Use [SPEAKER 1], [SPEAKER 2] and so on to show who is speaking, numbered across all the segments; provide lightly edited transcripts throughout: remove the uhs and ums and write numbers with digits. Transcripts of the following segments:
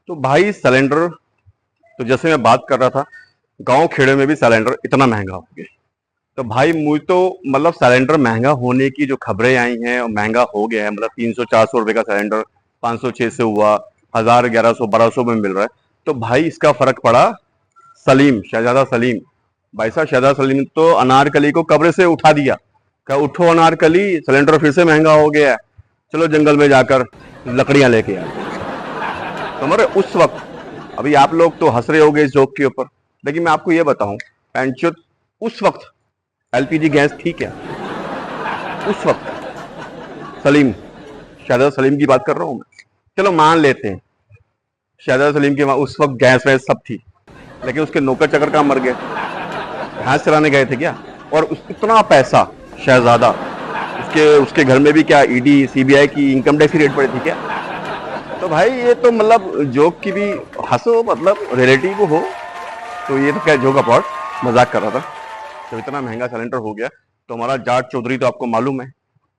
[SPEAKER 1] तो भाई सिलेंडर, तो जैसे मैं बात कर रहा था, गांव खेड़े में भी सिलेंडर इतना महंगा हो गया। तो भाई मुझे तो मतलब सिलेंडर महंगा होने की जो खबरें आई हैं और महंगा हो गया है, मतलब 300-400 रुपए का सिलेंडर 500-600 हुआ, 1000-1100-1200 में मिल रहा है। तो भाई इसका फर्क पड़ा सलीम, शहजादा सलीम। भाई साहब शहजादा सलीम तो अनारकली को कब्र से उठा दिया, कहा उठो अनारकली, सिलेंडर फिर से महंगा हो गया है, चलो जंगल में जाकर लकड़ियां लेके आते हैं। तो मरे उस वक्त, अभी आप लोग तो हंस रहे होगे इस जोक के ऊपर, लेकिन मैं आपको ये बताऊं, पैंचुत, उस वक्त एलपीजी गैस थी क्या? उस वक्त सलीम, शहजादा सलीम की बात कर रहा हूं मैं, चलो मान लेते हैं शहजादा सलीम के वहां उस वक्त गैस वैस सब थी, लेकिन उसके नौकर चाकर कहां मर गए? भैंस चराने गए थे क्या? और इतना पैसा शहजादा, उसके उसके घर में भी क्या ईडी सीबीआई की इनकम टैक्स की रेड पड़ी थी क्या? तो भाई ये तो मतलब जोक की भी हंसो, मतलब रिलेटिव हो, तो ये तो क्या जोक अपार्ट, मजाक कर रहा था। जब इतना महंगा सिलेंडर हो गया तो हमारा जाट चौधरी तो आपको मालूम है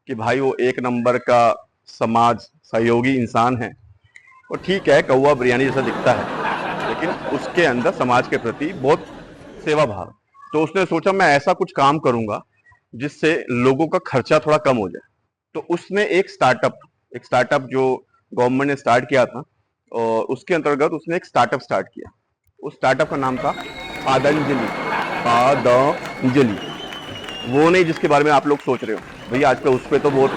[SPEAKER 1] कि भाई वो एक नंबर का समाज सहयोगी इंसान है। और ठीक है, कौवा बिरयानी जैसा दिखता है, लेकिन उसके अंदर समाज के प्रति बहुत सेवा भाव। तो उसने सोचा मैं ऐसा कुछ काम करूंगा जिससे लोगों का खर्चा थोड़ा कम हो जाए। तो उसने एक स्टार्टअप जो गवर्नमेंट ने स्टार्ट किया था, और उसके अंतर्गत उसने एक स्टार्टअप स्टार्ट किया। उस स्टार्टअप का नाम था पादंजलि। पादंजलि, वो नहीं जिसके बारे में आप लोग सोच रहे हो भैया, आजकल उस पर तो बहुत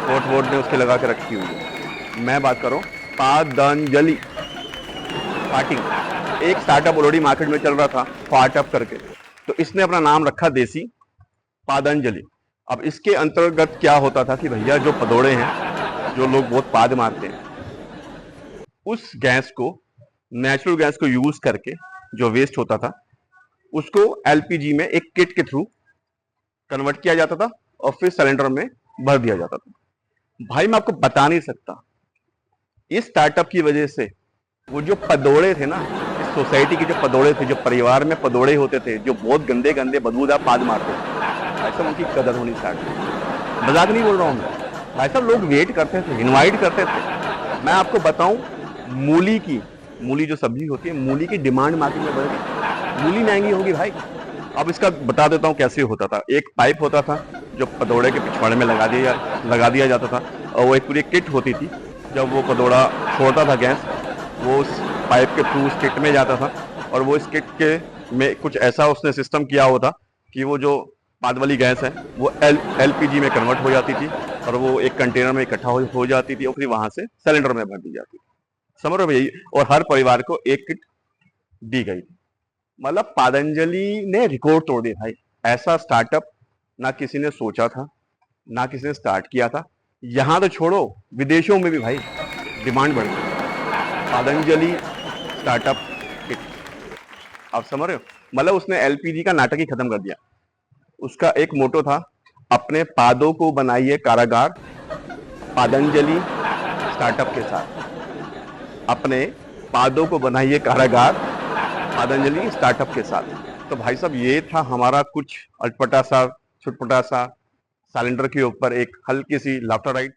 [SPEAKER 1] कोर्ट वोट ने उसके लगा के रखी हुई है। मैं बात कर रहा हूँ पादंजलि स्टार्टिंग। एक स्टार्टअप ऑलरेडी मार्केट में चल रहा था स्टार्टअप करके, तो इसने अपना नाम रखा देसी, पादंजलि। अब इसके अंतर्गत क्या होता था कि भैया जो पदोड़े हैं, जो लोग बहुत पाद मारते हैं, उस गैस को, नेचुरल गैस को यूज करके जो वेस्ट होता था उसको एलपीजी में एक किट के थ्रू कन्वर्ट किया जाता था और फिर सिलेंडर में भर दिया जाता था। भाई मैं आपको बता नहीं सकता, इस स्टार्टअप की वजह से वो जो पदोड़े थे ना, इस सोसाइटी के जो पदोड़े थे, जो परिवार में पदोड़े होते थे, जो बहुत गंदे गंदे बदबूदार पाद मारते थे, भाई साहब उनकी कदर होनी स्टार्ट हुई। मजाक नहीं बोल रहा हूं मैं, भाई साहब लोग वेट करते थे, इनवाइट करते थे। मैं आपको बताऊं, मूली जो सब्जी होती है, मूली की डिमांड मार्केट में बढ़ गई, मूली महंगी होगी भाई। अब इसका बता देता हूँ कैसे होता था। एक पाइप होता था जो पदोड़े के पिछवाड़े में लगा दिया जाता था, और वो एक पूरी किट होती थी। जब वो पदोड़ा छोड़ता था गैस, वो उस पाइप के थ्रू उस किट में जाता था, और वो इस किट के में कुछ ऐसा उसने सिस्टम किया होता कि वो जो बाद वाली गैस है वो एलपीजी में कन्वर्ट हो जाती थी, और वो एक कंटेनर में इकट्ठा हो जाती थी, और फिर वहां से सिलेंडर में भर दी जाती थी। समझ रहे हो भैया? और हर परिवार को एक किट दी गई थी। मतलब पातंजलि ने रिकॉर्ड तोड़ दिया भाई। ऐसा स्टार्टअप ना किसी ने सोचा था, ना किसी ने स्टार्ट किया था। यहां तो छोड़ो, विदेशों में भी भाई डिमांड बढ़ गई पातंजलि स्टार्टअप किट। आप समझ रहे हो? मतलब उसने एलपीजी का नाटक ही खत्म कर दिया। उसका एक मोटो था, अपने पादों को बनाइए कारागार, पातंजलि स्टार्टअप के साथ। अपने पादों को बनाइए कारागार, पातंजलि स्टार्टअप के साथ। तो भाई साहब ये था हमारा कुछ अटपटा सा, छुटपटा सा सिलेंडर के ऊपर एक हल्की सी लाफ्टर राइड।